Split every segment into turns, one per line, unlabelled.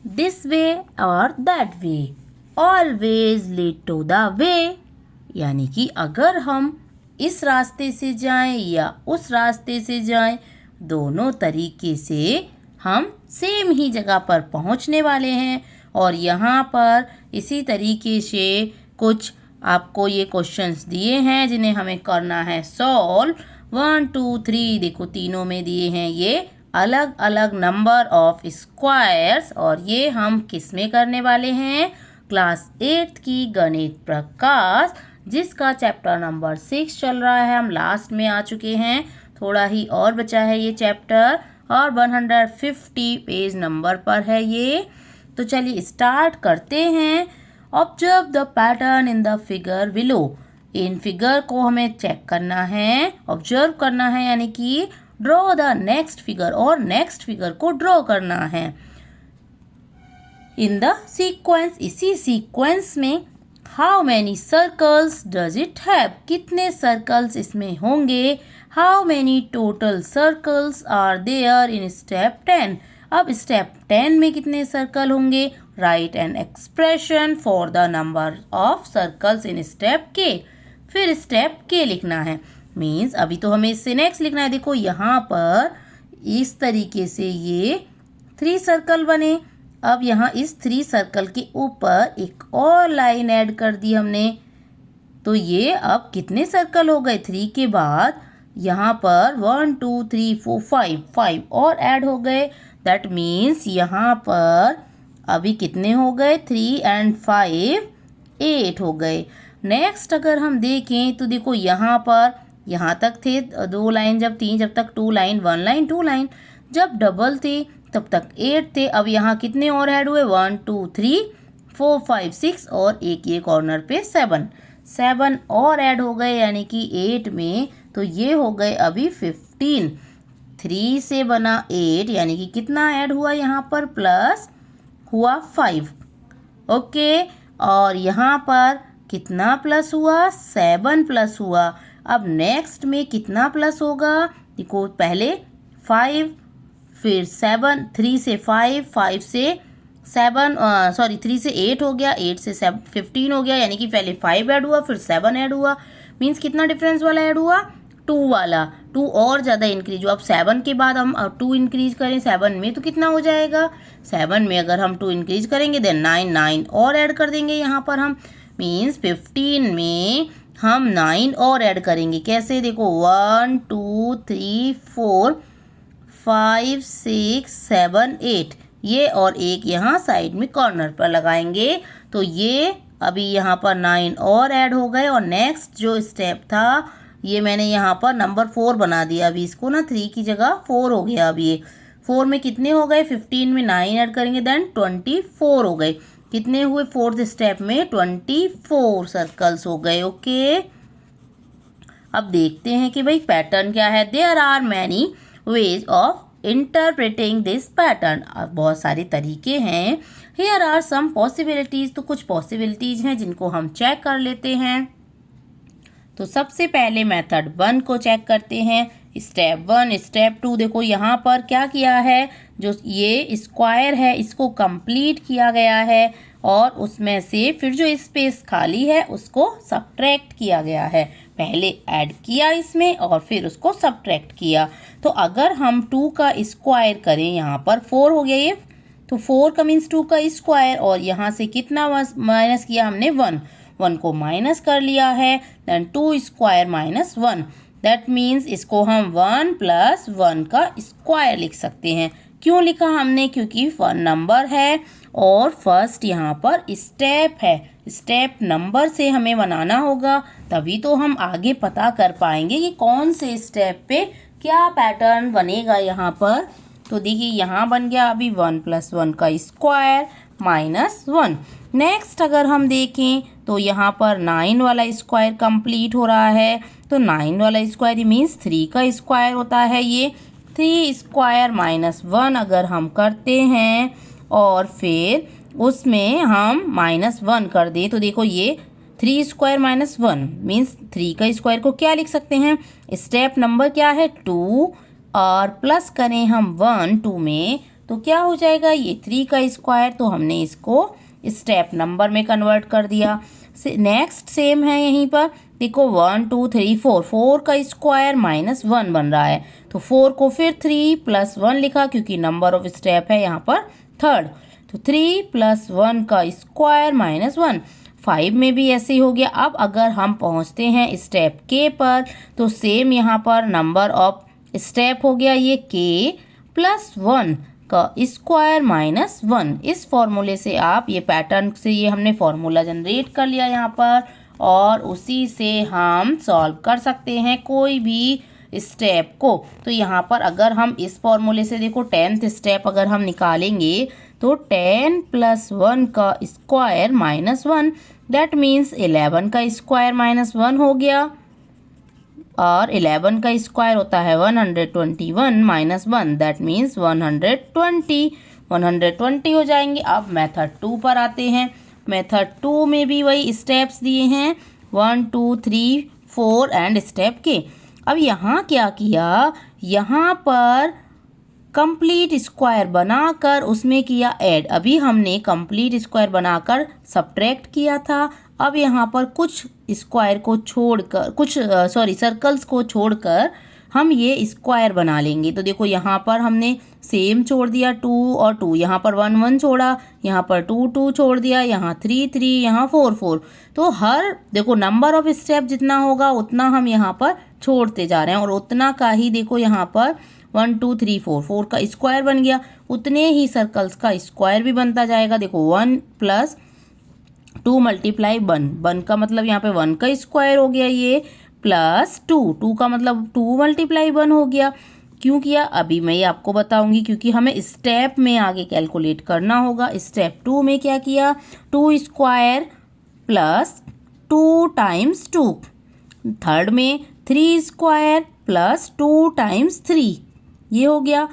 This way और that way, always lead to the way. यानी कि अगर हम इस रास्ते से जाएं या उस रास्ते से जाएं, दोनों तरीके से हम सेम ही जगह पर पहुंचने वाले हैं। और यहाँ पर इसी तरीके से कुछ आपको ये क्वेश्चंस दिए हैं जिन्हें हमें करना है सॉल्व। 1 2 3 देखो तीनों में दिए हैं ये अलग अलग नंबर ऑफ स्क्वायर्स, और ये हम किस में करने वाले हैं, क्लास 8th की गणित प्रकाश, जिसका चैप्टर नंबर 6 चल रहा है। हम लास्ट में आ चुके हैं, थोड़ा ही और बचा है ये चैप्टर, और 150 पेज नंबर पर है ये। तो चलिए स्टार्ट करते हैं। Observe the pattern in the figure below. In figure को हमें चेक करना है, ऑब्जर्व करना है, यानी कि ड्रॉ द नेक्स्ट फिगर, और नेक्स्ट फिगर को ड्रॉ करना है। इन द सीक्वेंस, इसी सीक्वेंस में how many circles does it have, कितने सर्कल्स इसमें होंगे। How many total circles are there in step 10, अब स्टेप 10 में कितने सर्कल होंगे। Write an expression for the number of circles in step K, फिर स्टेप के लिखना है। मीन्स अभी तो हमें इससे नेक्स्ट लिखना है। देखो यहाँ पर इस तरीके से ये 3 सर्कल बने। अब यहाँ इस 3 सर्कल के ऊपर एक और लाइन ऐड कर दी हमने, तो ये अब कितने सर्कल हो गए, 3 के बाद यहाँ पर 1 2 3 4 5 और ऐड हो गए। दैट मीन्स यहाँ पर अभी कितने हो गए, 3 and 5 8 हो गए। नेक्स्ट अगर हम देखें तो देखो यहाँ पर यहाँ तक थे 2 लाइन, जब 3, जब तक 2 लाइन 1 लाइन 2 लाइन, जब डबल थे तब तक 8 थे। अब यहाँ कितने और ऐड हुए, 1 2 3 4 5 6 और एक ये कॉर्नर पे 7 और ऐड हो गए, यानी कि 8 में तो ये हो गए अभी 15। 3 से बना 8, यानी कि कितना ऐड हुआ यहाँ पर, प्लस हुआ 5। ओके, और यहाँ पर कितना प्लस हुआ, 7 प्लस हुआ। अब नेक्स्ट में कितना प्लस होगा, देखो पहले 5 फिर 7, 3 से 5, 5 से 7 3 से 8 हो गया, 8 से 15 हो गया, यानी कि पहले 5 ऐड हुआ फिर 7 ऐड हुआ। मीन्स कितना डिफरेंस वाला ऐड हुआ, 2 वाला, 2 और ज़्यादा इंक्रीज हुआ। अब 7 के बाद हम 2 इंक्रीज करें 7 में तो कितना हो जाएगा, 7 में अगर हम 2 इंक्रीज करेंगे देन 9 और ऐड कर देंगे यहाँ पर हम। मीन्स 15 में हम 9 और ऐड करेंगे। कैसे, देखो 1 2 3 4 5 6 7 8, ये और एक यहाँ साइड में कॉर्नर पर लगाएंगे, तो ये अभी यहाँ पर 9 और ऐड हो गए। और नेक्स्ट जो स्टेप था ये मैंने यहाँ पर नंबर 4 बना दिया, अभी इसको ना 3 की जगह 4 हो गया। अब ये 4 में कितने हो गए, 15 में 9 ऐड करेंगे देन 24 हो गए। कितने हुए, 4th स्टेप में 24 सर्कल्स हो गए। ओके, अब देखते हैं कि भाई पैटर्न क्या है। There are many ways of interpreting this pattern, अब बहुत सारे तरीके हैं। हियर आर सम पॉसिबिलिटीज, तो कुछ पॉसिबिलिटीज हैं जिनको हम चेक कर लेते हैं। तो सबसे पहले मेथड 1 को चेक करते हैं। स्टेप 1, स्टेप 2, देखो यहाँ पर क्या किया है, जो ये स्क्वायर है इसको कंप्लीट किया गया है, और उसमें से फिर जो स्पेस खाली है उसको सब्ट्रैक्ट किया गया है। पहले ऐड किया इसमें और फिर उसको सब्ट्रैक्ट किया। तो अगर हम 2 का स्क्वायर करें, यहाँ पर 4 हो गया ये, तो 4 का मीन्स 2 का स्क्वायर, और यहाँ से कितना माइनस किया हमने, 1 को माइनस कर लिया है, then 2 square minus 1, that means इसको हम 1 + 1 का स्क्वायर लिख सकते हैं। क्यों लिखा हमने, क्योंकि 1 नंबर है और फर्स्ट यहाँ पर स्टेप है, स्टेप नंबर से हमें बनाना होगा, तभी तो हम आगे पता कर पाएंगे कि कौन से स्टेप पे क्या पैटर्न बनेगा यहाँ पर। तो देखिए यहाँ बन गया अभी 1 + 1 का स्क्वायर -1। नेक्स्ट अगर हम देखें तो यहाँ पर 9 वाला स्क्वायर कंप्लीट हो रहा है, तो 9 वाला स्क्वायर मीन्स 3 का स्क्वायर होता है ये। 3 स्क्वायर -1 अगर हम करते हैं और फिर उसमें हम -1 कर दें, तो देखो ये 3 स्क्वायर -1 मीन्स 3 का स्क्वायर को क्या लिख सकते हैं, स्टेप नंबर क्या है 2, और प्लस करें हम 1 2 में तो क्या हो जाएगा, ये 3 का स्क्वायर, तो हमने इसको स्टेप नंबर में कन्वर्ट कर दिया। नेक्स्ट सेम है यहीं पर, देखो 1 2 3 4, 4 का स्क्वायर माइनस 1 बन रहा है, तो 4 को फिर 3 प्लस 1 लिखा क्योंकि नंबर ऑफ स्टेप है यहाँ पर थर्ड, तो 3 प्लस 1 का स्क्वायर माइनस 1। 5 में भी ऐसे ही हो गया। अब अगर हम पहुँचते हैं स्टेप के पर, तो सेम यहाँ पर नंबर ऑफ स्टेप हो गया ये k प्लस 1 का स्क्वायर माइनस 1। इस फॉर्मूले से आप ये पैटर्न से ये हमने फॉर्मूला जनरेट कर लिया यहाँ पर, और उसी से हम सॉल्व कर सकते हैं कोई भी स्टेप को। तो यहाँ पर अगर हम इस फॉर्मूले से देखो 10th स्टेप अगर हम निकालेंगे तो 10 प्लस 1 का स्क्वायर माइनस 1, दैट मीन्स 11 का स्क्वायर माइनस 1 हो गया, और 11 का स्क्वायर होता है 121 माइनस 1, दैट मीन्स 120 हो जाएंगे। अब मेथड 2 पर आते हैं। मेथड 2 में भी वही स्टेप्स दिए हैं 1 2 3 4 एंड स्टेप के। अब यहाँ क्या किया, यहाँ पर कंप्लीट स्क्वायर बनाकर उसमें किया ऐड। अभी हमने कंप्लीट स्क्वायर बनाकर सब्ट्रैक्ट किया था, अब यहाँ पर कुछ स्क्वायर को छोड़कर सर्कल्स को छोड़कर हम ये स्क्वायर बना लेंगे। तो देखो यहाँ पर हमने सेम छोड़ दिया 2 और 2, यहाँ पर 1 1 छोड़ा, यहाँ पर 2 2 छोड़ दिया, यहाँ 3 3, यहाँ 4 4। तो हर देखो नंबर ऑफ स्टेप जितना होगा उतना हम यहाँ पर छोड़ते जा रहे हैं, और उतना का ही देखो यहाँ पर 1 2 3 4, 4 का स्क्वायर बन गया, उतने ही सर्कल्स का स्क्वायर भी बनता जाएगा। देखो 1 प्लस 2 मल्टीप्लाई 1 का मतलब यहाँ पे 1 का स्क्वायर हो गया ये, प्लस 2 का मतलब 2 मल्टीप्लाई 1 हो गया। क्यों किया अभी मैं ये आपको बताऊंगी, क्योंकि हमें स्टेप में आगे कैलकुलेट करना होगा। स्टेप 2 में क्या किया, 2 स्क्वायर प्लस 2 टाइम्स 2, थर्ड में 3 स्क्वायर प्लस 2 टाइम्स 3, ये हो गया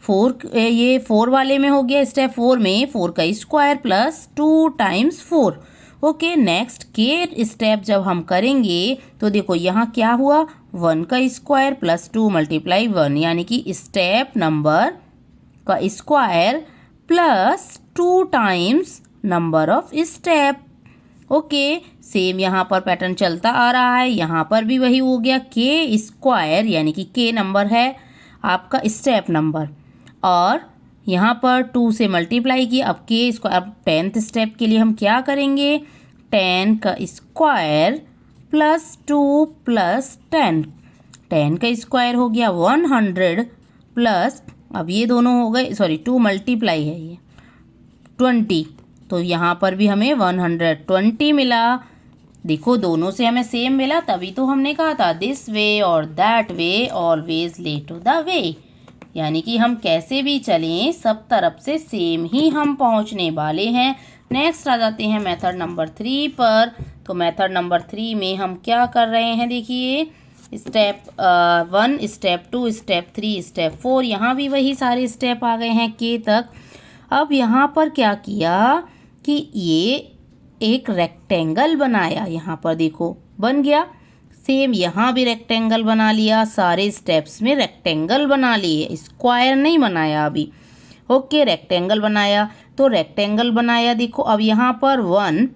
4, ये 4 वाले में हो गया। स्टेप 4 में 4 का square plus 2 times 4। Okay, next के स्टेप जब हम करेंगे तो देखो यहाँ क्या हुआ, 1 का स्क्वायर प्लस 2 मल्टीप्लाई 1, यानी कि स्टेप नंबर का square plus 2 times number of step. Okay, same यहाँ पर पैटर्न चलता आ रहा है, यहाँ पर भी वही हो गया के स्क्वायर, यानी कि के नंबर है आपका स्टेप नंबर, और यहाँ पर 2 से मल्टीप्लाई किया। अब के स्क्वायर, अब 10th स्टेप के लिए हम क्या करेंगे, 10 का स्क्वायर प्लस 2 प्लस 10, 10 का स्क्वायर हो गया 100 प्लस, अब ये दोनों हो गए 2 मल्टीप्लाई है ये 20, तो यहाँ पर भी हमें 120 मिला। देखो दोनों से हमें सेम मिला, तभी तो हमने कहा था दिस वे और that way always lead to the way, यानी कि हम कैसे भी चलें सब तरफ से सेम ही हम पहुंचने वाले हैं। नेक्स्ट आ जाते हैं मेथड नंबर 3 पर। तो मेथड नंबर 3 में हम क्या कर रहे हैं, देखिए स्टेप 1 स्टेप 2 स्टेप 3 स्टेप 4, यहाँ भी वही सारे स्टेप आ गए हैं के तक। अब यहाँ पर क्या किया कि ये एक रेक्टेंगल बनाया, यहाँ पर देखो बन गया, सेम यहाँ भी रेक्टेंगल बना लिया, सारे स्टेप्स में रेक्टेंगल बना लिए, स्क्वायर नहीं बनाया अभी। ओके, रेक्टेंगल बनाया, तो रेक्टेंगल बनाया, देखो अब यहाँ पर 1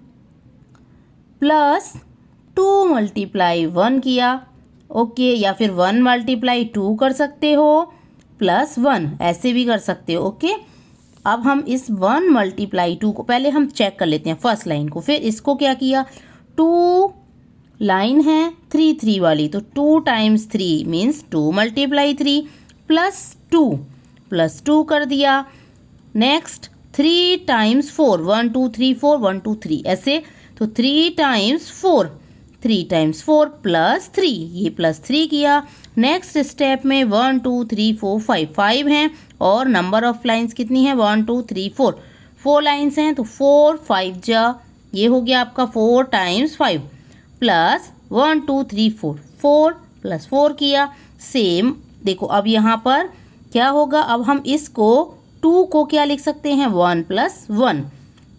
प्लस 2 मल्टीप्लाई 1 किया। ओके, या फिर 1 मल्टीप्लाई 2 कर सकते हो, प्लस 1 ऐसे भी कर सकते हो। ओके, अब हम इस 1 मल्टीप्लाई 2 को पहले हम चेक कर लेते हैं फर्स्ट लाइन को, फिर इसको क्या किया, 2 लाइन है 3 3 वाली, तो 2 टाइम्स 3 मीन्स 2 मल्टीप्लाई 3 प्लस 2 कर दिया। नेक्स्ट 3 टाइम्स 4, 1 2 3 4 1 2 3 ऐसे, तो 3 टाइम्स 4 प्लस 3, ये प्लस 3 किया। नेक्स्ट स्टेप में 1 2 3 4 5 हैं, और नंबर ऑफ लाइंस कितनी है 1 2 3 4 लाइंस हैं, तो 4 5 जा, ये हो गया आपका 4 टाइम्स 5 प्लस 1 2 3 4 प्लस 4 किया। सेम देखो अब यहाँ पर क्या होगा, अब हम इसको 2 को क्या लिख सकते हैं 1 प्लस 1।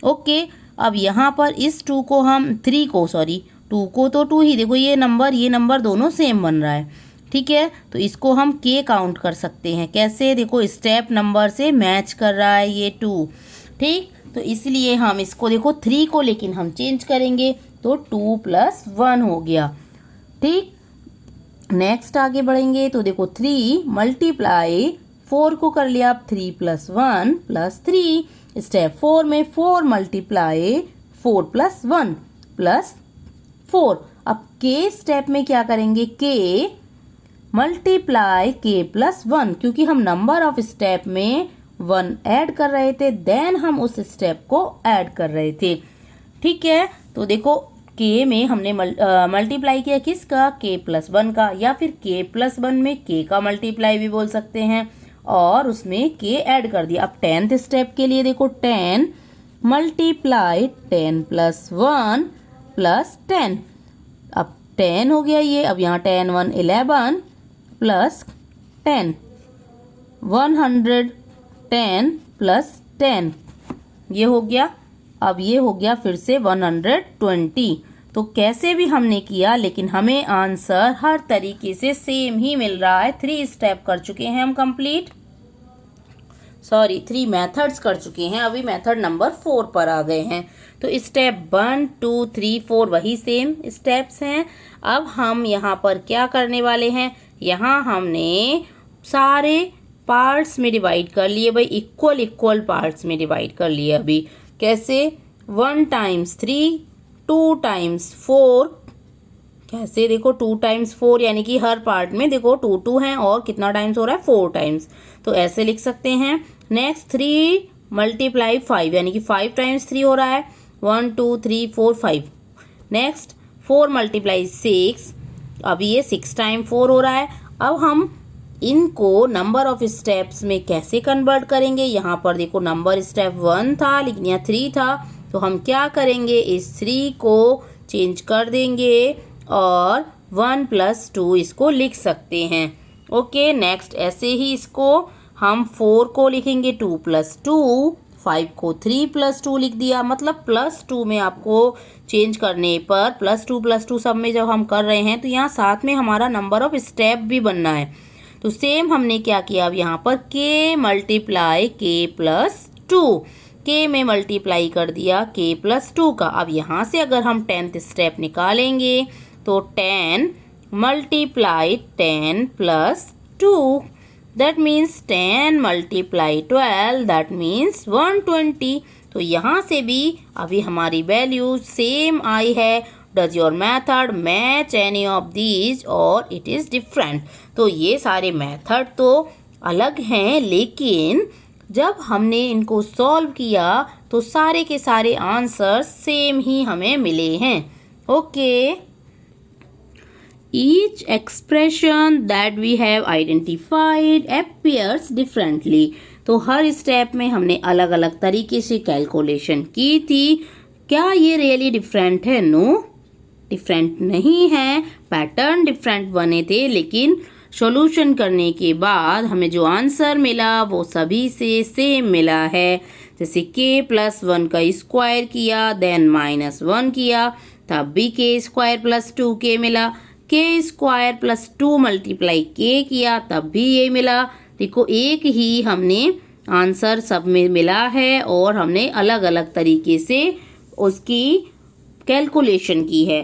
ओके, अब यहाँ पर इस 2 को हम 2 को तो 2 ही, देखो ये नंबर दोनों सेम बन रहा है, ठीक है, तो इसको हम के काउंट कर सकते हैं। कैसे? देखो स्टेप नंबर से मैच कर रहा है ये 2। ठीक, तो इसलिए हम इसको देखो 3 को लेकिन हम चेंज करेंगे तो 2 + 1 हो गया। ठीक, नेक्स्ट आगे बढ़ेंगे तो देखो 3 मल्टीप्लाई 4 को कर लिया, अब 3 + 1 + 3। स्टेप 4 में 4 मल्टीप्लाई 4 + 1 + 4। अब के स्टेप में क्या करेंगे? के मल्टीप्लाई के + 1, क्योंकि हम नंबर ऑफ स्टेप में 1 ऐड कर रहे थे, देन हम उस स्टेप को ऐड कर रहे थे। ठीक है, तो देखो के में हमने मल्टीप्लाई किया किसका? के + 1 का, या फिर के + 1 में के का मल्टीप्लाई भी बोल सकते हैं, और उसमें के ऐड कर दिया। अब 10th स्टेप के लिए देखो 10 मल्टीप्लाई 10 + 1 + 10। अब 10 हो गया ये, अब यहाँ 10 1 11 + 10 110 + 10 ये हो गया। अब ये हो गया फिर से 120। तो कैसे भी हमने किया, लेकिन हमें आंसर हर तरीके से सेम ही मिल रहा है। 3 स्टेप कर चुके हैं हम कंप्लीट, 3 मेथड्स कर चुके हैं। अभी मेथड नंबर 4 पर आ गए हैं। तो स्टेप 1 2 3 4 वही सेम स्टेप्स हैं। अब हम यहाँ पर क्या करने वाले हैं? यहाँ हमने सारे पार्ट्स में डिवाइड कर लिए भाई, इक्वल पार्ट्स में डिवाइड कर लिए। अभी कैसे? 1 × 3 2 × 4। कैसे? देखो 2 × 4 यानी कि हर पार्ट में देखो 2 2 हैं, और कितना टाइम्स हो रहा है? 4 टाइम्स। तो ऐसे लिख सकते हैं। नेक्स्ट 3 मल्टीप्लाई 5 यानी कि 5 × 3 हो रहा है, 1 2 3 4 5। नेक्स्ट 4 मल्टीप्लाई 6, अभी ये 6 × 4 हो रहा है। अब हम इनको नंबर ऑफ स्टेप्स में कैसे कन्वर्ट करेंगे? यहाँ पर देखो नंबर स्टेप 1 था, लेकिन यहाँ 3 था, तो हम क्या करेंगे? इस 3 को चेंज कर देंगे और 1 + 2 इसको लिख सकते हैं। ओके, नेक्स्ट ऐसे ही इसको हम 4 को लिखेंगे 2 + 2, 5 को 3 + 2 लिख दिया। मतलब +2 में आपको चेंज करने पर +2 सब में जब हम कर रहे हैं तो यहाँ साथ में हमारा नंबर ऑफ स्टेप भी बनना है। तो सेम हमने क्या किया? अब यहाँ पर के मल्टीप्लाई के + 2, के में मल्टीप्लाई कर दिया के + 2 का। अब यहाँ से अगर हम 10th स्टेप निकालेंगे तो 10 multiply 10 + 2, that means 10 multiply 12, that means 120। तो यहाँ से भी अभी हमारी वैल्यू सेम आई है। Does your method match any of these और इट इज़ डिफरेंट? तो ये सारे मेथड तो अलग हैं, लेकिन जब हमने इनको सॉल्व किया तो सारे के सारे आंसर सेम ही हमें मिले हैं। Okay, each expression that we have identified appears differently। तो हर स्टेप में हमने अलग अलग तरीके से कैलकुलेशन की थी। क्या ये रियली डिफरेंट है? नो, डिफरेंट नहीं है। पैटर्न डिफरेंट बने थे, लेकिन सॉल्यूशन करने के बाद हमें जो आंसर मिला वो सभी से सेम मिला है। जैसे के + 1 का स्क्वायर किया, देन -1 किया, तब भी के स्क्वायर + 2k मिला। के स्क्वायर + 2 मल्टीप्लाई के किया, तब भी ये मिला। देखो एक ही हमने आंसर सब में मिला है, और हमने अलग अलग तरीके से उसकी कैलकुलेशन की है।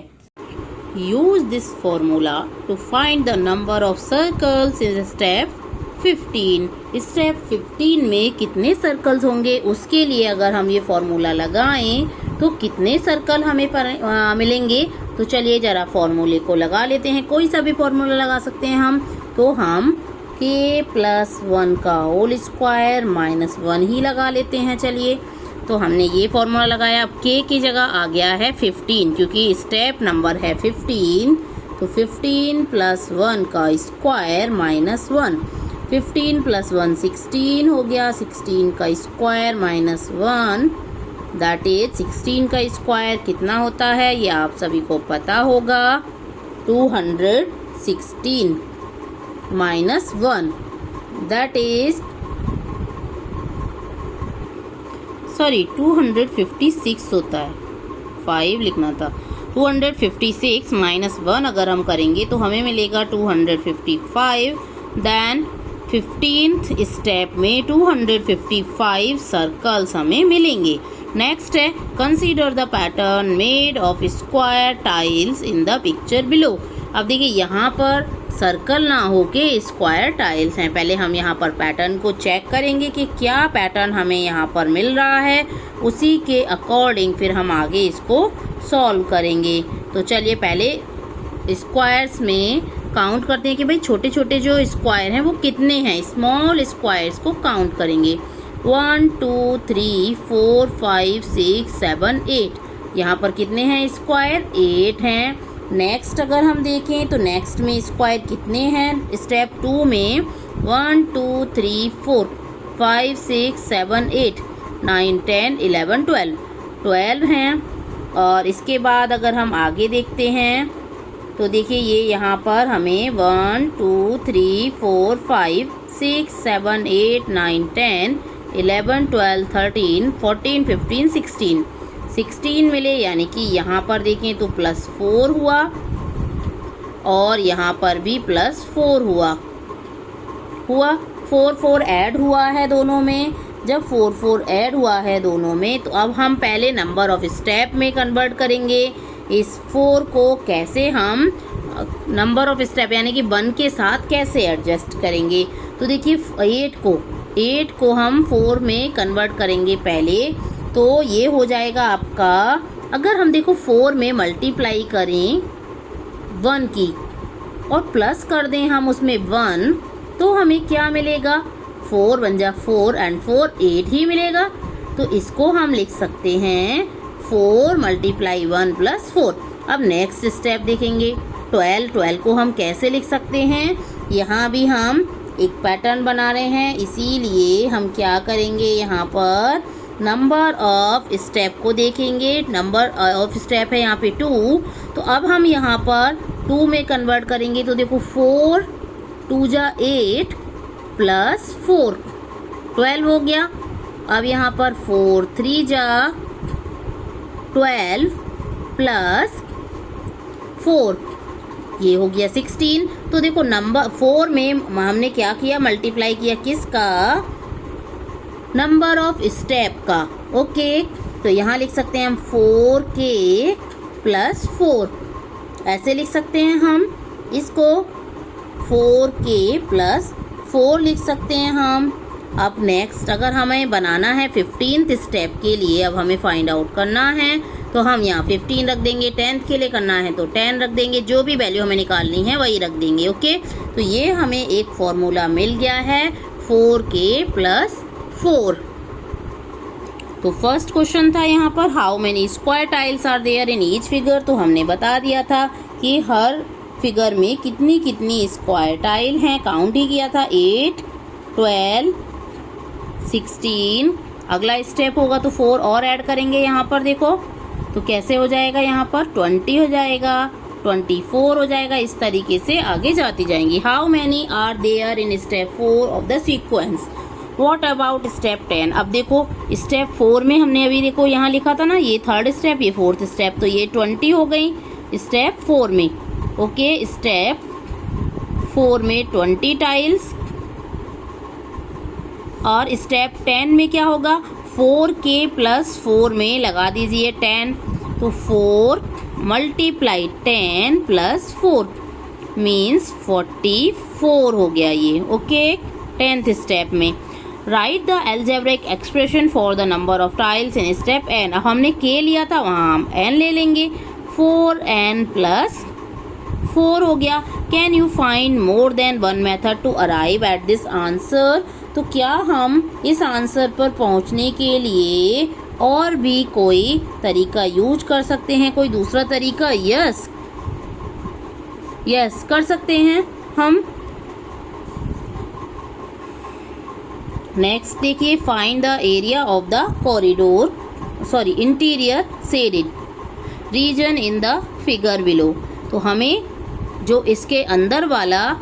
Use this formula to find the number of circles in step 15। Step 15 में कितने सर्कल्स होंगे उसके लिए अगर हम ये फॉर्मूला लगाएं तो कितने सर्कल हमें मिलेंगे। तो चलिए जरा फॉर्मूले को लगा लेते हैं। कोई सा भी फॉर्मूला लगा सकते हैं हम। तो हम k + 1 का होल स्क्वायर -1 ही लगा लेते हैं। चलिए, तो हमने ये फॉर्मूला लगाया। अब k की जगह आ गया है 15, क्योंकि स्टेप नंबर है 15। तो 15 + 1 का स्क्वायर -1, 15 + 1 16 हो गया, 16 का स्क्वायर -1, दैट इज 16 का स्क्वायर कितना होता है ये आप सभी को पता होगा, 216 -1, दैट इज 256 होता है, 5 लिखना था। 256 माइनस 1 अगर हम करेंगे तो हमें मिलेगा 255। देन 15th स्टेप में 255 सर्कल्स हमें मिलेंगे। नेक्स्ट है consider the pattern made of square tiles in the picture below. अब देखिए यहाँ पर सर्कल ना होके स्क्वायर टाइल्स हैं। पहले हम यहाँ पर पैटर्न को चेक करेंगे कि क्या पैटर्न हमें यहाँ पर मिल रहा है, उसी के अकॉर्डिंग फिर हम आगे इसको सॉल्व करेंगे। तो चलिए पहले स्क्वायर्स में काउंट करते हैं कि भाई छोटे छोटे जो स्क्वायर हैं वो कितने हैं। स्मॉल स्क्वायर्स को काउंट करेंगे। 1 2 3 4 5 6 7 8। यहाँ पर कितने हैं स्क्वायर? 8 हैं। नेक्स्ट अगर हम देखें तो नेक्स्ट में स्क्वायर कितने हैं? स्टेप 2 में 1 2 3 4 5 6 7 8 9 10 11 12 हैं। और इसके बाद अगर हम आगे देखते हैं तो देखिए ये यहाँ पर हमें 1 2 3 4 5 6 7 8 9 10 11 12 13 14 15 16 मिले, यानी कि यहाँ पर देखें तो +4 हुआ और यहाँ पर भी +4 हुआ 4 ऐड हुआ है दोनों में। जब 4 ऐड हुआ है दोनों में तो अब हम पहले नंबर ऑफ स्टेप में कन्वर्ट करेंगे। इस 4 को कैसे हम नंबर ऑफ स्टेप यानी कि 1 के साथ कैसे एडजस्ट करेंगे। तो देखिए 8 को हम 4 में कन्वर्ट करेंगे पहले, तो ये हो जाएगा आपका, अगर हम देखो 4 में मल्टीप्लाई करें 1 की और प्लस कर दें हम उसमें 1, तो हमें क्या मिलेगा? 4 1 जा 4 एंड 4 8 ही मिलेगा। तो इसको हम लिख सकते हैं 4 × 1 + 4। अब नेक्स्ट स्टेप देखेंगे 12 को हम कैसे लिख सकते हैं। यहाँ भी हम एक पैटर्न बना रहे हैं, इसीलिए हम क्या करेंगे, यहाँ पर नंबर ऑफ स्टेप को देखेंगे। नंबर ऑफ स्टेप है यहाँ पे 2, तो अब हम यहाँ पर 2 में कन्वर्ट करेंगे। तो देखो 4 2 जा 8 + 4 12 हो गया। अब यहाँ पर 4 3 जा 12 + 4 ये हो गया 16। तो देखो नंबर 4 में हमने क्या किया, मल्टीप्लाई किया किसका? नंबर ऑफ स्टेप का। ओके, तो यहाँ लिख सकते हैं हम 4k + 4, ऐसे लिख सकते हैं हम इसको 4k + 4 लिख सकते हैं हम। अब नेक्स्ट अगर हमें बनाना है 15th स्टेप के लिए, अब हमें फाइंड आउट करना है तो हम यहाँ 15 रख देंगे। 10th के लिए करना है तो 10 रख देंगे, जो भी वैल्यू हमें निकालनी है वही रख देंगे। ओके, तो ये हमें एक फॉर्मूला मिल गया है 4k + 4। तो फर्स्ट क्वेश्चन था यहाँ पर how many square tiles are there in each figure. तो हमने बता दिया था कि हर फिगर में कितनी कितनी स्क्वायर टाइल हैं, काउंट ही किया था 8 12 16। अगला स्टेप होगा तो 4 और ऐड करेंगे यहाँ पर, देखो तो कैसे हो जाएगा, यहाँ पर 20 हो जाएगा, 24 हो जाएगा। इस तरीके से आगे जाती जाएंगी। How many are there in step 4 of the sequence. What about step 10। अब देखो स्टेप 4 में हमने अभी देखो यहाँ लिखा था ना, ये 3rd स्टेप, ये 4th स्टेप, तो ये 20 हो गई स्टेप 4 में। ओके, स्टेप 4 में 20 टाइल्स। और स्टेप 10 में क्या होगा, 4k + 4 में लगा दीजिए 10, तो 4 × 10 + 4 मीन्स 44 हो गया ये। ओके, 10th स्टेप में right the algebraic expression for the number of tiles in step n। अब हमने k लिया था, वहाँ हम n ले लेंगे, 4n + 4 हो गया। Can you find more than 1 method to arrive at this answer. तो क्या हम इस आंसर पर पहुंचने के लिए और भी कोई तरीका यूज कर सकते हैं, कोई दूसरा तरीका? यस कर सकते हैं हम। नेक्स्ट देखिए find the area of the corridor interior shaded region in the figure below. तो हमें जो इसके अंदर वाला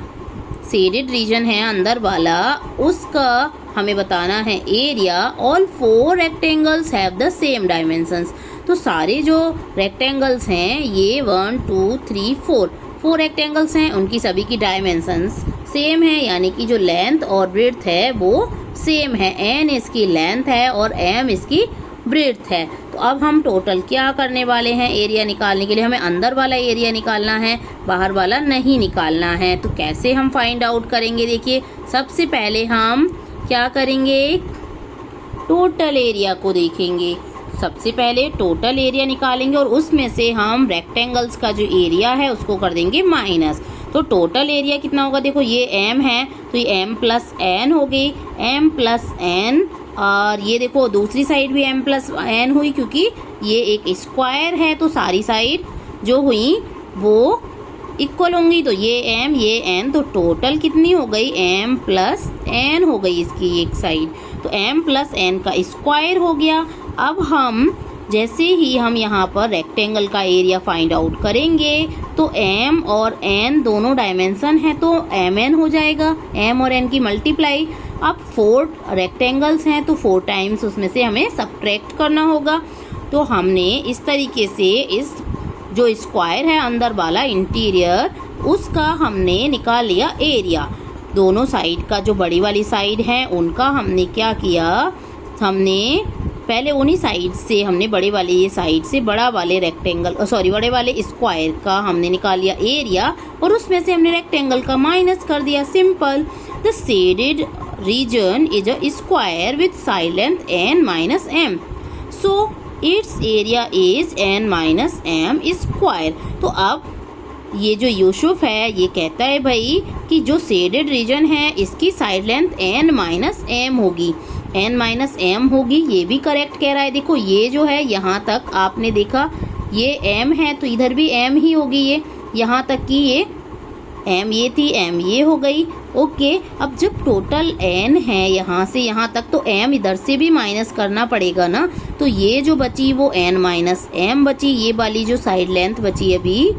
शेडेड रीजन है, अंदर वाला, उसका हमें बताना है area. All 4 rectangles have the same dimensions. तो सारे जो रेक्टेंगल्स हैं ये 1 2 3 4 रेक्टेंगल्स हैं, उनकी सभी की डायमेंशंस सेम है, यानी कि जो लेंथ और ब्रेड्थ है वो सेम है। n इसकी लेंथ है और m इसकी ब्रेड्थ है। तो अब हम टोटल क्या करने वाले हैं, एरिया निकालने के लिए हमें अंदर वाला एरिया निकालना है, बाहर वाला नहीं निकालना है। तो कैसे हम फाइंड आउट करेंगे, देखिए सबसे पहले हम क्या करेंगे, टोटल एरिया को देखेंगे। सबसे पहले टोटल एरिया निकालेंगे और उसमें से हम रेक्टेंगल्स का जो एरिया है उसको कर देंगे माइनस। तो टोटल एरिया कितना होगा, देखो ये m है तो ये m प्लस n हो गई, m प्लस n, और ये देखो दूसरी साइड भी m प्लस n हुई क्योंकि ये एक स्क्वायर है तो सारी साइड जो हुई वो इक्वल होंगी। तो ये m ये n, तो टोटल कितनी हो गई, m प्लस n हो गई इसकी एक साइड, तो m प्लस n का स्क्वायर हो गया। अब हम जैसे ही हम यहाँ पर रेक्टेंगल का एरिया फाइंड आउट करेंगे तो m और n दोनों डायमेंशन है तो mn हो जाएगा, m और n की मल्टीप्लाई। अब 4 रेक्टेंगल्स हैं तो 4 टाइम्स उसमें से हमें सब्ट्रैक्ट करना होगा। तो हमने इस तरीके से इस जो स्क्वायर है अंदर वाला इंटीरियर उसका हमने निकाल लिया एरिया। दोनों साइड का जो बड़ी वाली साइड है उनका हमने क्या किया, हमने पहले उन्हीं साइड से हमने बड़े वाले ये साइड से बड़ा वाले बड़े वाले स्क्वायर का हमने निकाल लिया एरिया और उसमें से हमने रेक्टेंगल का माइनस कर दिया। Simple. The shaded region is a square with side length n minus m, so it's area is n minus m square. तो अब ये जो यूसुफ है ये कहता है भाई कि जो शेडेड रीजन है इसकी side length n minus m होगी, n माइनस m होगी, ये भी करेक्ट कह रहा है। देखो ये जो है यहाँ तक आपने देखा ये m है तो इधर भी m ही होगी, ये यहाँ तक कि ये m ये थी m ये हो गई। ओके, अब जब टोटल n है यहाँ से यहाँ तक तो m इधर से भी माइनस करना पड़ेगा ना, तो ये जो बची वो n माइनस m बची, ये वाली जो साइड लेंथ बची अभी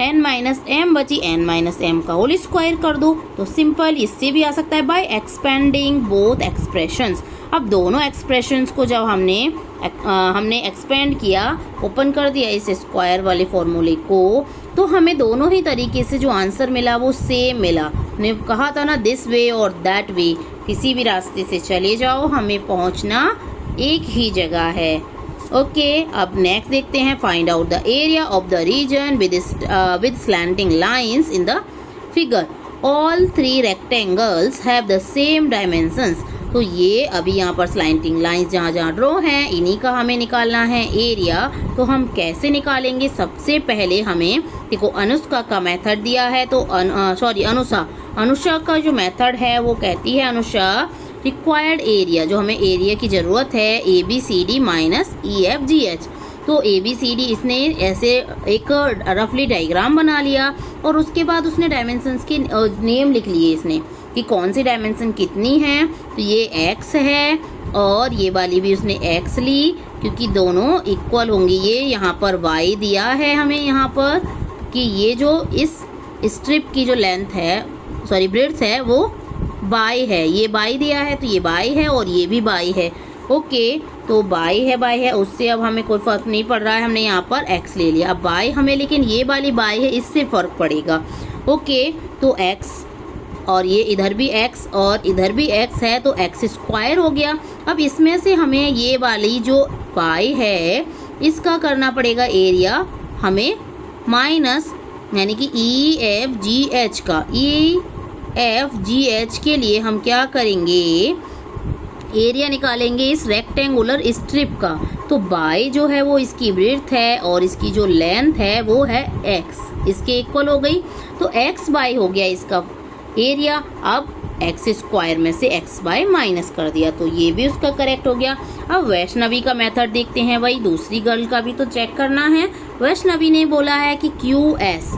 n माइनस m बची, n माइनस m का होल स्क्वायर कर दो। तो सिंपल, इससे भी आ सकता है बाय एक्सपेंडिंग बोथ एक्सप्रेशंस। अब दोनों एक्सप्रेशंस को जब हमने एक्सपेंड किया, ओपन कर दिया इस स्क्वायर वाले फॉर्मूले को, तो हमें दोनों ही तरीके से जो आंसर मिला वो सेम मिला। ने कहा था ना दिस वे और दैट वे, किसी भी रास्ते से चले जाओ हमें पहुंचना एक ही जगह है। ओके, अब नेक्स्ट देखते हैं, find out the area of the region with slanting lines in the figure. All 3 rectangles have the same dimensions. तो ये अभी यहाँ पर स्लैंटिंग लाइंस जहाँ जहाँ ड्रॉ हैं इन्हीं का हमें निकालना है एरिया। तो हम कैसे निकालेंगे, सबसे पहले हमें देखो अनुष्का का मेथड दिया है, तो अनुषा का जो मेथड है वो कहती है अनुषा रिक्वायर्ड एरिया, जो हमें एरिया की ज़रूरत है ABCD माइनस EFGH। तो ABCD इसने ऐसे एक रफली डायग्राम बना लिया और उसके बाद उसने डायमेंशंस के नेम लिख लिए इसने कि कौन सी डायमेंशन कितनी है। तो ये x है और ये वाली भी उसने x ली क्योंकि दोनों इक्वल होंगी। ये यहाँ पर y दिया है हमें यहाँ पर कि ये जो इस स्ट्रिप की जो लेंथ है ब्रेड्थ है वो बाई है, ये बाई दिया है तो ये बाई है और ये भी बाई है। ओके, तो बाई है उससे अब हमें कोई फ़र्क नहीं पड़ रहा है, हमने यहाँ पर x ले लिया। अब बाई हमें, लेकिन ये वाली बाई है इससे फ़र्क पड़ेगा। ओके, तो x और ये इधर भी x और इधर भी x है तो x स्क्वायर हो गया। अब इसमें से हमें ये वाली जो बाई है इसका करना पड़ेगा एरिया हमें माइनस, यानी कि EFGH का। EFGH के लिए हम क्या करेंगे, एरिया निकालेंगे इस रेक्टेंगुलर स्ट्रिप का। तो बाई जो है वो इसकी ब्रेड्थ है और इसकी जो लेंथ है वो है x, इसके इक्वल हो गई। तो x बाई हो गया इसका एरिया। अब x स्क्वायर में से x बाई माइनस कर दिया तो ये भी उसका करेक्ट हो गया। अब वैष्णवी का मेथड देखते हैं, भाई दूसरी गर्ल का भी तो चेक करना है। वैष्णवी ने बोला है कि QS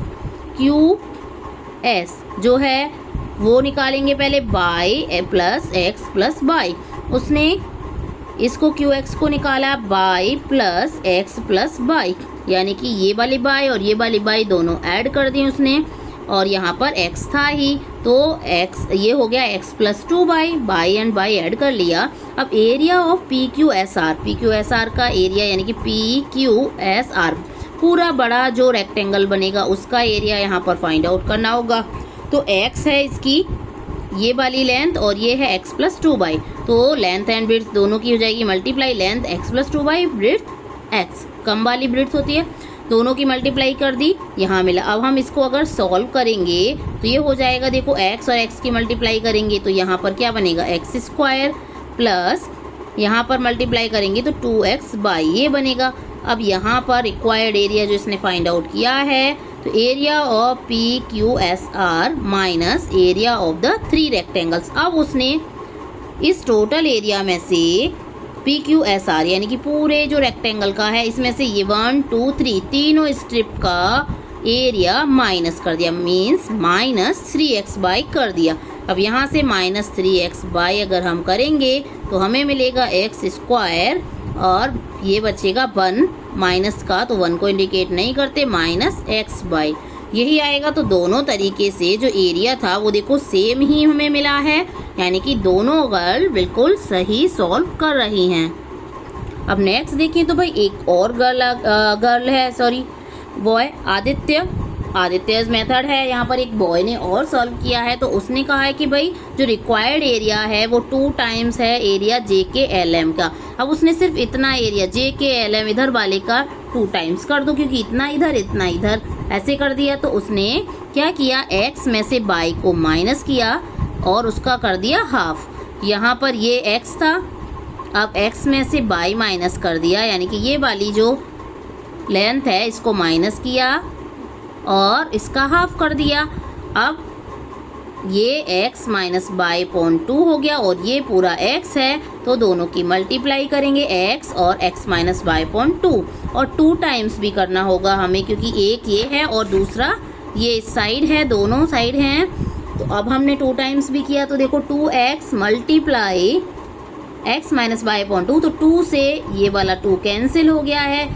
जो है वो निकालेंगे पहले by plus x plus by. उसने इसको QX को निकाला by plus x plus by, यानी कि ये वाली बाई और ये वाली बाई दोनों ऐड कर दी उसने और यहाँ पर x था ही तो x ये हो गया x plus 2y, by and by add कर लिया। अब एरिया ऑफ PQSR, PQSR का एरिया यानी कि PQSR पूरा बड़ा जो रेक्टेंगल बनेगा उसका एरिया यहाँ पर फाइंड आउट करना होगा। तो x है इसकी ये वाली लेंथ और ये है x प्लस 2y, तो लेंथ एंड ब्रेड्थ दोनों की हो जाएगी multiply, length x plus 2y, breadth x, कम वाली ब्रेड्थ होती है, दोनों की मल्टीप्लाई कर दी, यहाँ मिला। अब हम इसको अगर सॉल्व करेंगे तो ये हो जाएगा, देखो x और x की मल्टीप्लाई करेंगे तो यहाँ पर क्या बनेगा, x स्क्वायर प्लस यहाँ पर मल्टीप्लाई करेंगे तो 2x बाई ये बनेगा। अब यहाँ पर रिक्वायर्ड एरिया जो इसने फाइंड आउट किया है, तो area of PQSR minus area of the 3 rectangles. अब उसने इस टोटल एरिया में से PQSR यानी कि पूरे जो रेक्टेंगल का है इसमें से ये 1 2 3 तीनों स्ट्रिप का एरिया माइनस कर दिया, मीन्स माइनस 3x बाई कर दिया। अब यहाँ से माइनस 3x बाई अगर हम करेंगे तो हमें मिलेगा x स्क्वायर और ये बचेगा 1 माइनस का, तो 1 को इंडिकेट नहीं करते, माइनस x बाई यही आएगा। तो दोनों तरीके से जो एरिया था वो देखो सेम ही हमें मिला है, यानी कि दोनों गर्ल बिल्कुल सही सॉल्व कर रही हैं। अब नेक्स्ट देखिए तो भाई एक और गर्ल है, सॉरी बॉय, आदित्य's मेथड है। यहाँ पर एक बॉय ने और सॉल्व किया है, तो उसने कहा है कि भाई जो रिक्वायर्ड एरिया है वो 2 टाइम्स है एरिया JKLM का। अब उसने सिर्फ इतना एरिया JKLM इधर वाले का 2 टाइम्स कर दो, क्योंकि इतना इधर ऐसे कर दिया। तो उसने क्या किया, x में से बाई को माइनस किया और उसका कर दिया हाफ। यहाँ पर ये x था, अब x में से बाई माइनस कर दिया, यानी कि ये वाली जो लेंथ है इसको माइनस किया और इसका हाफ कर दिया। अब ये x माइनस बाई पॉइंट 2 हो गया और ये पूरा x है, तो दोनों की मल्टीप्लाई करेंगे x और x माइनस बाई पॉइंट 2, और 2 टाइम्स भी करना होगा हमें, क्योंकि एक ये है और दूसरा ये इस साइड है, दोनों साइड हैं। तो अब हमने 2 टाइम्स भी किया, तो देखो 2x multiply x minus by point 2, तो 2 से ये वाला 2 कैंसिल हो गया है,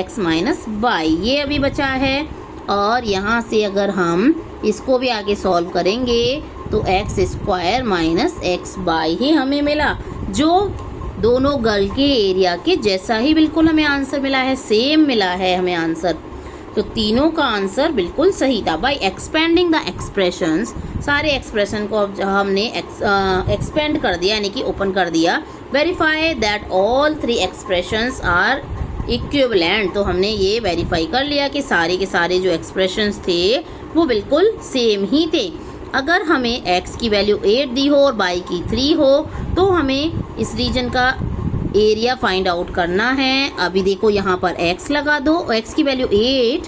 x माइनस बाई ये अभी बचा है। और यहाँ से अगर हम इसको भी आगे सॉल्व करेंगे तो x square minus x by ही हमें मिला, जो दोनों गर्ल के एरिया के जैसा ही बिल्कुल हमें आंसर मिला है, सेम मिला है हमें आंसर। तो तीनों का आंसर बिल्कुल सही था। बाय एक्सपेंडिंग द एक्सप्रेशंस, सारे एक्सप्रेशन को हमने एक्सपेंड कर दिया, यानी कि ओपन कर दिया। Verify that all 3 expressions are equivalent, तो हमने ये वेरीफाई कर लिया कि सारे के सारे जो एक्सप्रेशंस थे वो बिल्कुल सेम ही थे। अगर हमें x की वैल्यू 8 दी हो और y की 3 हो तो हमें इस रीजन का एरिया फाइंड आउट करना है। अभी देखो यहाँ पर x लगा दो, x की वैल्यू 8,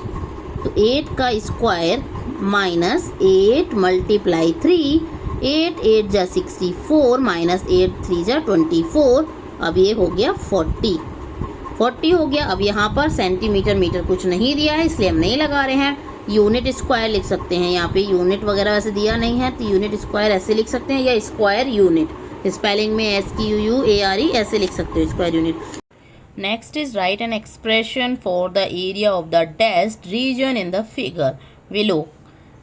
तो 8 का स्क्वायर माइनस 8 मल्टीप्लाई 3, 8 8 जा 64 माइनस 8 3 जा 24, अब ये हो गया 40 हो गया। अब यहाँ पर सेंटीमीटर मीटर कुछ नहीं दिया है इसलिए हम नहीं लगा रहे हैं, यूनिट स्क्वायर लिख सकते हैं। यहाँ पे यूनिट वगैरह वैसे दिया नहीं है, तो यूनिट स्क्वायर ऐसे लिख सकते हैं, या स्क्वायर यूनिट स्पेलिंग में SQUARE ऐसे लिख सकते हो, square unit. Next is write an expression for the area of the dashed region in the figure below.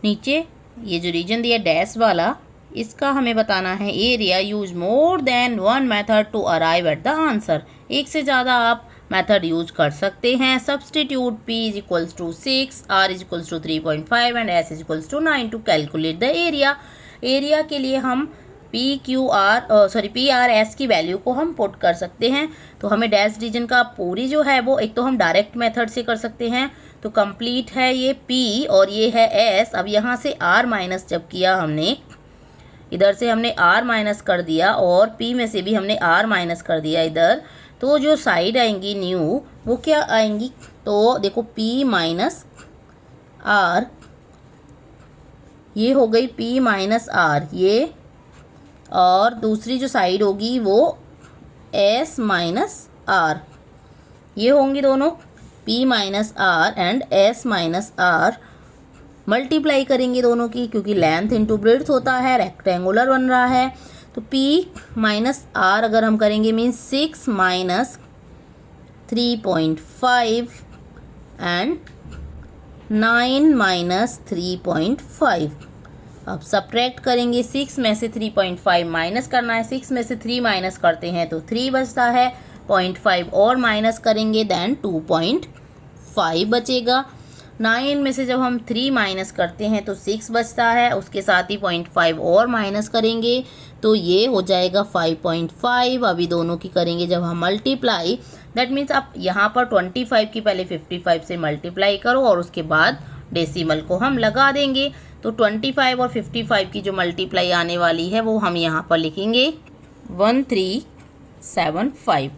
नीचे ये जो रीजन दिया डैश वाला, इसका हमें बताना है area. Use more than 1 method to arrive at the answer, एक से ज़्यादा आप मेथड यूज कर सकते हैं। Substitute P is equals to 6, R is equals to 3.5 and S is equals to 9 to calculate the area. Area के लिए हम PRS की वैल्यू को हम पुट कर सकते हैं। तो हमें डैश रीजन का पूरी जो है वो एक तो हम डायरेक्ट मेथड से कर सकते हैं, तो कंप्लीट है ये P और ये है S। अब यहाँ से R माइनस जब किया हमने, इधर से हमने R माइनस कर दिया और P में से भी हमने R माइनस कर दिया इधर, तो जो साइड आएंगी न्यू वो क्या आएंगी, तो देखो P माइनस R, ये हो गई P माइनस R ये, और दूसरी जो साइड होगी वो S माइनस R, ये होंगी दोनों P minus R and S minus R। Multiply करेंगे दोनों की, क्योंकि लेंथ इंटू ब्रेड्थ होता है, रेक्टेंगुलर बन रहा है। तो P माइनस R अगर हम करेंगे मीन्स 6 माइनस 3.5 एंड 9 माइनस 3.5, अब सब्ट्रैक्ट करेंगे, 6 में से 3.5 माइनस करना है, 6 में से 3 माइनस करते हैं तो 3 बचता है, 0.5 और माइनस करेंगे देन 2.5 बचेगा। 9 में से जब हम 3 माइनस करते हैं तो 6 बचता है, उसके साथ ही 0.5 और माइनस करेंगे तो ये हो जाएगा 5.5। अभी दोनों की करेंगे जब हम मल्टीप्लाई, दैट मीन्स आप यहाँ पर 25 की पहले 55 से मल्टीप्लाई करो और उसके बाद डेसिमल को हम लगा देंगे। तो 25 और 55 की जो मल्टीप्लाई आने वाली है वो हम यहाँ पर लिखेंगे 1375।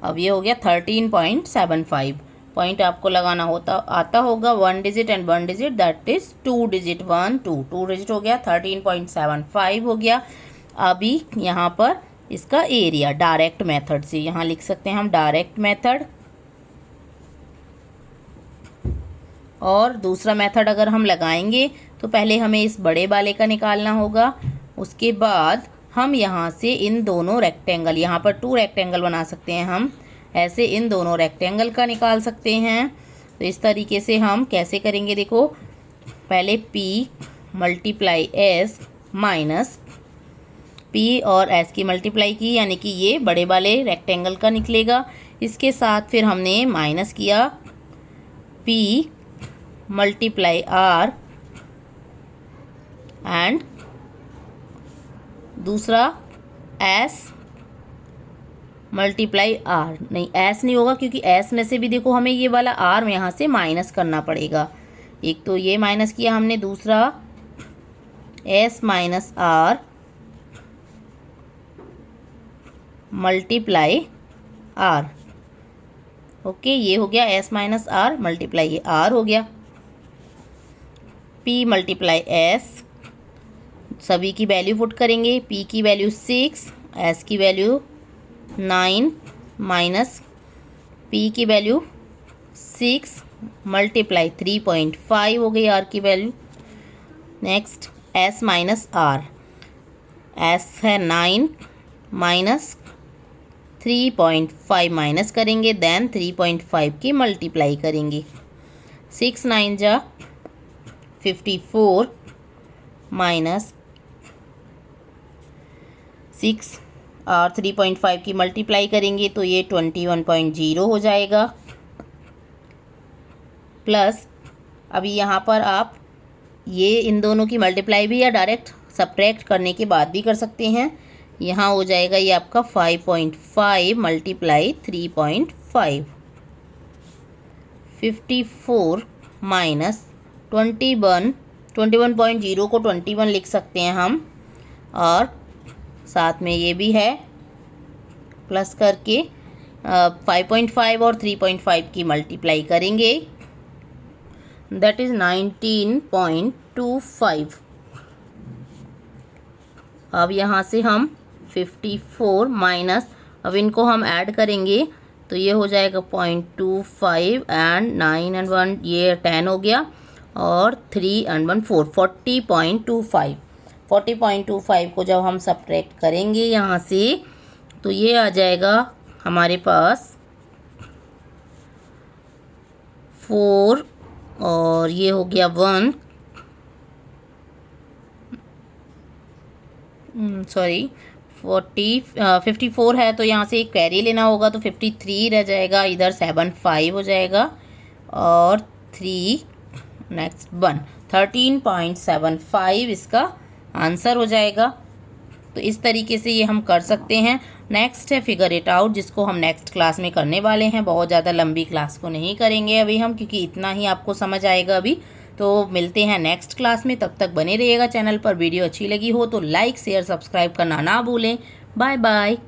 अब ये हो गया 13.75। पॉइंट आपको लगाना आता होगा 1 digit and 1 digit, that is 2 digit 1 2 digit हो गया, 13.75 हो गया। अभी यहाँ पर इसका एरिया डायरेक्ट मेथड से यहाँ लिख सकते हैं हम डायरेक्ट मेथड, और दूसरा मेथड अगर हम लगाएंगे तो पहले हमें इस बड़े वाले का निकालना होगा, उसके बाद हम यहाँ से इन दोनों रेक्टेंगल, यहाँ पर 2 रेक्टेंगल बना सकते हैं हम, ऐसे इन दोनों रेक्टेंगल का निकाल सकते हैं। तो इस तरीके से हम कैसे करेंगे, देखो पहले P multiply S minus P और S की मल्टीप्लाई की, यानी कि ये बड़े वाले रेक्टेंगल का निकलेगा। इसके साथ फिर हमने माइनस किया P मल्टीप्लाई R एंड दूसरा S मल्टीप्लाई R, नहीं S नहीं होगा क्योंकि S में से भी देखो हमें ये वाला R यहाँ से माइनस करना पड़ेगा। एक तो ये माइनस किया हमने, दूसरा S minus R multiply R। Okay, ये हो गया S माइनस R मल्टीप्लाई ये R हो गया। P मल्टीप्लाई S, सभी की वैल्यू पुट करेंगे, P की वैल्यू 6, S की वैल्यू 9 माइनस P की वैल्यू 6 मल्टीप्लाई 3.5 हो गई R की value. Next S minus R, S है 9 माइनस 3.5 माइनस करेंगे देन 3.5 की मल्टीप्लाई करेंगे, 6 9 जा 54 माइनस 6 और 3.5 की मल्टीप्लाई करेंगे तो ये 21.0 हो जाएगा। प्लस अभी यहाँ पर आप ये इन दोनों की मल्टीप्लाई भी या डायरेक्ट सब्ट्रैक्ट करने के बाद भी कर सकते हैं। यहाँ हो जाएगा ये आपका 5.5 मल्टीप्लाई 3.5, 54 माइनस 21.0 को 21 लिख सकते हैं हम, और साथ में ये भी है प्लस करके 5.5 और 3.5 की मल्टीप्लाई करेंगे, दैट इज़ 19.25। अब यहाँ से हम 54 माइनस, अब इनको हम ऐड करेंगे तो ये हो जाएगा 0.25 एंड 9 एंड 1 ये 10 हो गया, और 3 एंड 1 4, 40.25। 40.25 को जब हम सब्ट्रैक्ट करेंगे यहाँ से तो ये आ जाएगा हमारे पास 4 और ये हो गया 1, सॉरी 54 है तो यहाँ से एक कैरी लेना होगा तो 53 रह जाएगा, इधर 75 हो जाएगा और 3 नेक्स्ट 1, 13.75 इसका आंसर हो जाएगा। तो इस तरीके से ये हम कर सकते हैं। नेक्स्ट है फिगर इट आउट, जिसको हम नेक्स्ट क्लास में करने वाले हैं। बहुत ज़्यादा लंबी क्लास को नहीं करेंगे अभी हम, क्योंकि इतना ही आपको समझ आएगा अभी। तो मिलते हैं नेक्स्ट क्लास में, तब तक बने रहिएगा चैनल पर। वीडियो अच्छी लगी हो तो लाइक शेयर सब्सक्राइब करना ना भूलें। Bye bye.